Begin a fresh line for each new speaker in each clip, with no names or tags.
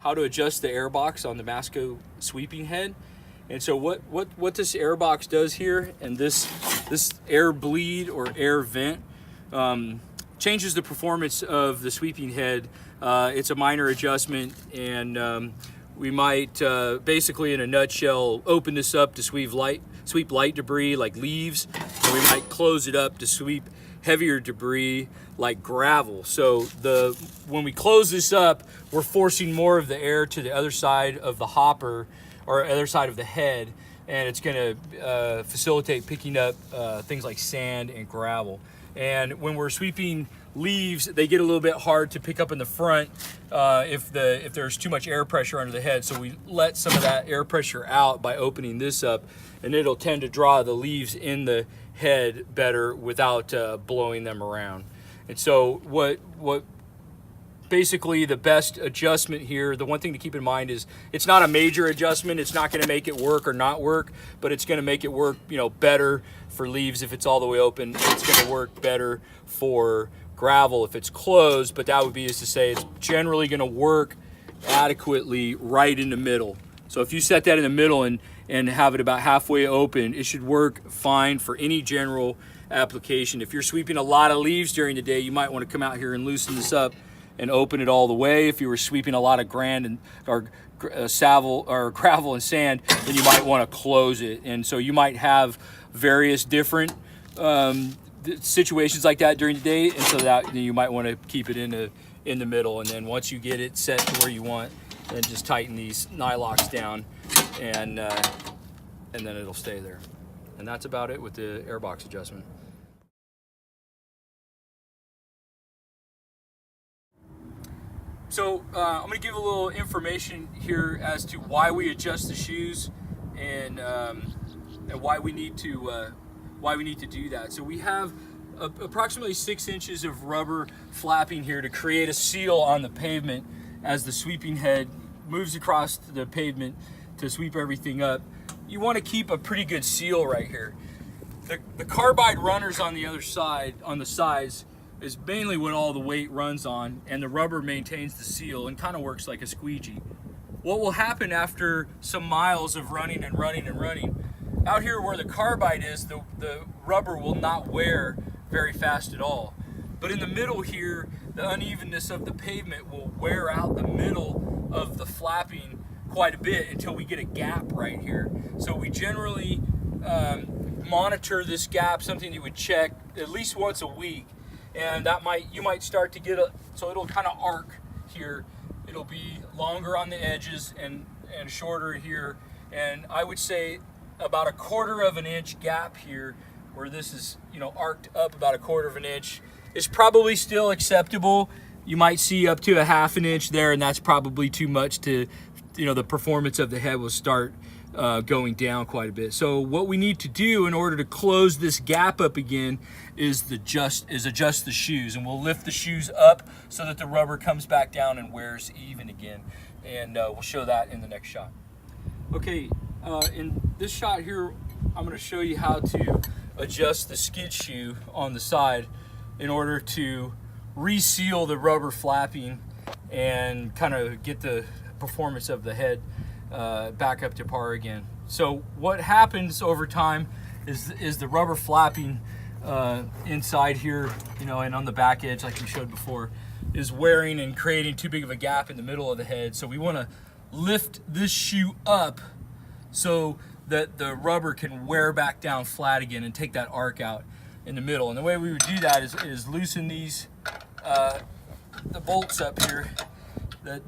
how to adjust the air box on the Masco sweeping head. And so what this air box does here, and this air bleed or air vent, changes the performance of the sweeping head. It's a minor adjustment, and we might basically, in a nutshell, open this up to sweep light debris like leaves, and we might close it up to sweep heavier debris like gravel. So when we close this up, we're forcing more of the air to the other side of the hopper or other side of the head, and it's going to facilitate picking up things like sand and gravel. And when we're sweeping leaves, they get a little bit hard to pick up in the front if there's too much air pressure under the head. So we let some of that air pressure out by opening this up, and it'll tend to draw the leaves in the head better without blowing them around. And so what basically the best adjustment here, the one thing to keep in mind is it's not a major adjustment. It's not going to make it work or not work, but it's going to make it work, better for leaves if it's all the way open. It's going to work better for gravel if it's closed, but that would be is to say it's generally going to work adequately right in the middle. So if you set that in the middle and have it about halfway open, it should work fine for any general application. If you're sweeping a lot of leaves during the day, you might want to come out here and loosen this up and open it all the way. If you were sweeping a lot of gravel and sand, then you might want to close it. And so you might have various different situations like that during the day, and so that you might want to keep it in the middle. And then once you get it set to where you want, then just tighten these nylocks down, and then it'll stay there. And that's about it with the airbox adjustment. So I'm going to give a little information here as to why we adjust the shoes and why we need to do that. So we have approximately 6 inches of rubber flapping here to create a seal on the pavement as the sweeping head moves across the pavement to sweep everything up. You want to keep a pretty good seal right here. The carbide runners on the other side, on the sides, is mainly what all the weight runs on, and the rubber maintains the seal and kind of works like a squeegee. What will happen after some miles of running and running and running, out here where the carbide is, the rubber will not wear very fast at all. But in the middle here, the unevenness of the pavement will wear out the middle of the flapping quite a bit until we get a gap right here. So we generally monitor this gap, something you would check at least once a week. And you might start to get so it'll kind of arc here. It'll be longer on the edges and shorter here. And I would say about 1/4 of an inch gap here, where this is, arced up about 1/4 of an inch, is probably still acceptable. You might see up to 1/2 an inch there, and that's probably too much to, the performance of the head will start going down quite a bit. So what we need to do in order to close this gap up again is adjust the shoes, and we'll lift the shoes up so that the rubber comes back down and wears even again. And we'll show that in the next shot. Okay, in this shot here, I'm going to show you how to adjust the skid shoe on the side in order to reseal the rubber flapping and kind of get the performance of the head back up to par again. So what happens over time is the rubber flapping inside here, and on the back edge, like we showed before, is wearing and creating too big of a gap in the middle of the head. So we want to lift this shoe up so that the rubber can wear back down flat again and take that arc out in the middle. And the way we would do that is loosen these the bolts up here that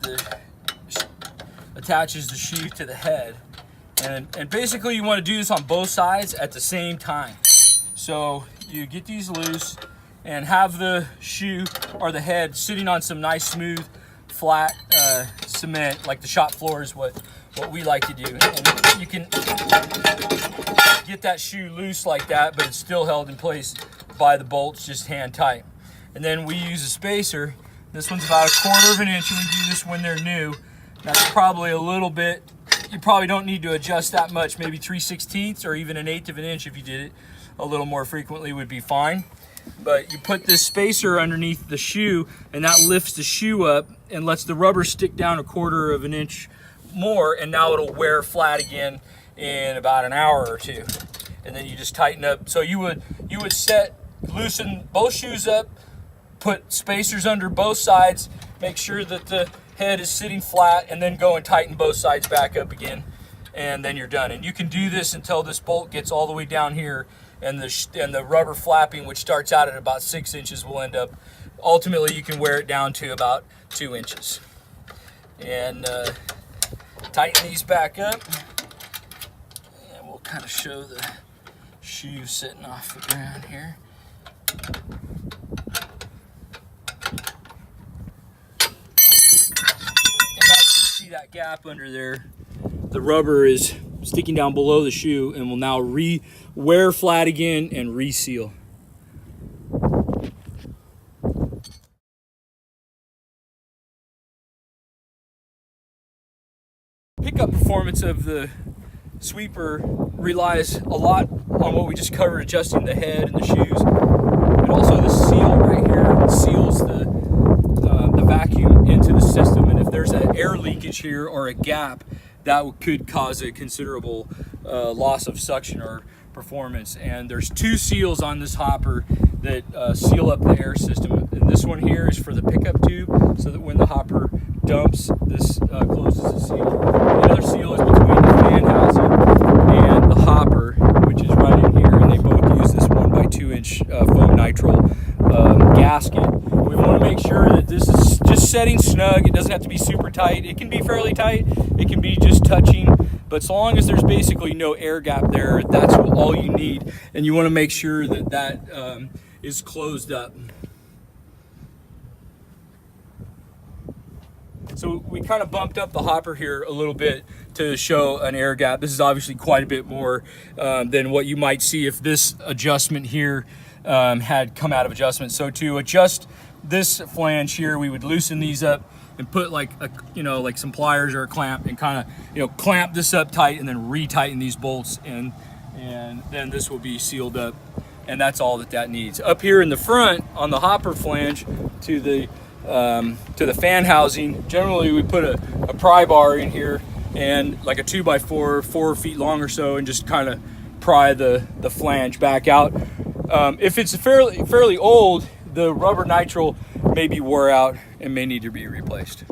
attaches the shoe to the head, and basically you want to do this on both sides at the same time. So you get these loose and have the shoe or the head sitting on some nice smooth flat cement, like the shop floor is what we like to do. And you can get that shoe loose like that, but it's still held in place by the bolts just hand tight. And then we use a spacer. This one's about 1/4 of an inch, and we do this when they're new. That's probably a little bit, you probably don't need to adjust that much, maybe 3/16 or even 1/8 of an inch if you did it a little more frequently would be fine. but you put this spacer underneath the shoe, and that lifts the shoe up and lets the rubber stick down 1/4 of an inch more, and now it'll wear flat again in about an hour or two. And then you just tighten up. So you would loosen both shoes up, put spacers under both sides, make sure that the head is sitting flat, and then go and tighten both sides back up again, and then you're done. And you can do this until this bolt gets all the way down here, and the rubber flapping, which starts out at about 6 inches, will end up, ultimately you can wear it down to about 2 inches. And tighten these back up, and we'll kind of show the shoe sitting off the ground here. See that gap under there, the rubber is sticking down below the shoe and will now wear flat again and reseal. Pickup performance of the sweeper relies a lot on what we just covered, adjusting the head and the shoes, but also the seal right here seals the vacuum into the system, and if there's an air leakage here or a gap, that could cause a considerable loss of suction or performance. And there's 2 seals on this hopper that seal up the air system, and this one here is for the pickup tube, so that when the hopper dumps, this closes the seal. The other seal is between the fan housing and the hopper, which is right in here, and they both use this 1x2 inch foam nitrile gasket. We want to make sure that this is just setting snug. It doesn't have to be super tight. It can be fairly tight. It can be just touching, but so long as there's basically no air gap there, that's all you need. And you want to make sure that that is closed up. So we kind of bumped up the hopper here a little bit to show an air gap. This is obviously quite a bit more than what you might see if this adjustment here had come out of adjustment. So to adjust this flange here, we would loosen these up and put like some pliers or a clamp, and kind of clamp this up tight, and then retighten these bolts, and then this will be sealed up, and that's all that needs. Up here in the front on the hopper flange to the fan housing, generally we put a pry bar in here, and like a 2x4, 4 feet long or so, and just kind of pry the flange back out. If it's fairly old, the rubber nitrile may be wore out and may need to be replaced.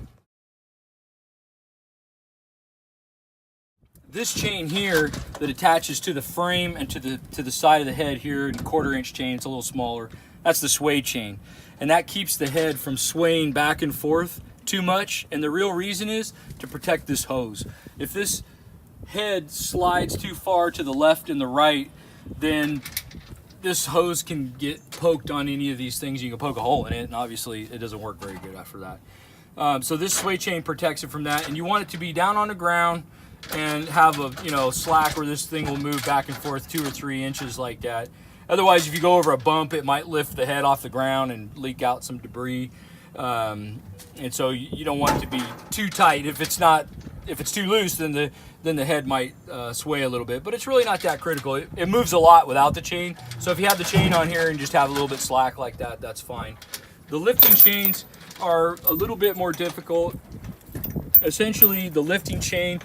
This chain here that attaches to the frame and to the side of the head here, in 1/4 inch chain, it's a little smaller, that's the sway chain. And that keeps the head from swaying back and forth too much. And the real reason is to protect this hose. If this head slides too far to the left and the right, then this hose can get poked on any of these things. You can poke a hole in it, and obviously it doesn't work very good after that. So this sway chain protects it from that, and you want it to be down on the ground and have a slack where this thing will move back and forth 2 or 3 inches like that. Otherwise, if you go over a bump, it might lift the head off the ground and leak out some debris. And so you don't want it to be too tight. If it's too loose, then the head might sway a little bit, but it's really not that critical. It moves a lot without the chain. So if you have the chain on here and just have a little bit slack like that, that's fine. The lifting chains are a little bit more difficult. Essentially, the lifting chain,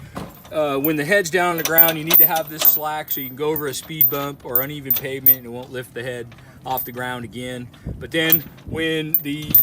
when the head's down on the ground, you need to have this slack so you can go over a speed bump or uneven pavement and it won't lift the head off the ground again. But then when the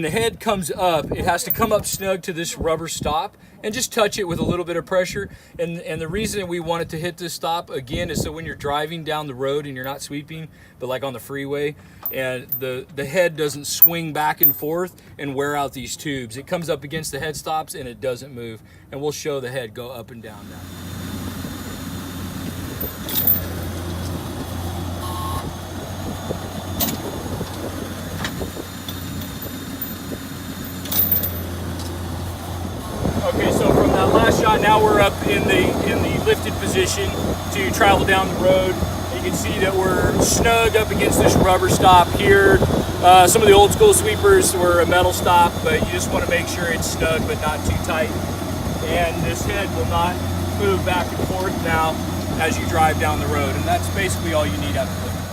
head comes up, it has to come up snug to this rubber stop and just touch it with a little bit of pressure. And the reason we want it to hit this stop again is so when you're driving down the road and you're not sweeping, but like on the freeway, and the head doesn't swing back and forth and wear out these tubes. It comes up against the head stops and it doesn't move. And we'll show the head go up and down now. Okay, so from that last shot, now we're up in the lifted position to travel down the road. You can see that we're snug up against this rubber stop here. Some of the old school sweepers were a metal stop, but you just want to make sure it's snug but not too tight. And this head will not move back and forth now as you drive down the road. And that's basically all you need out of the lift.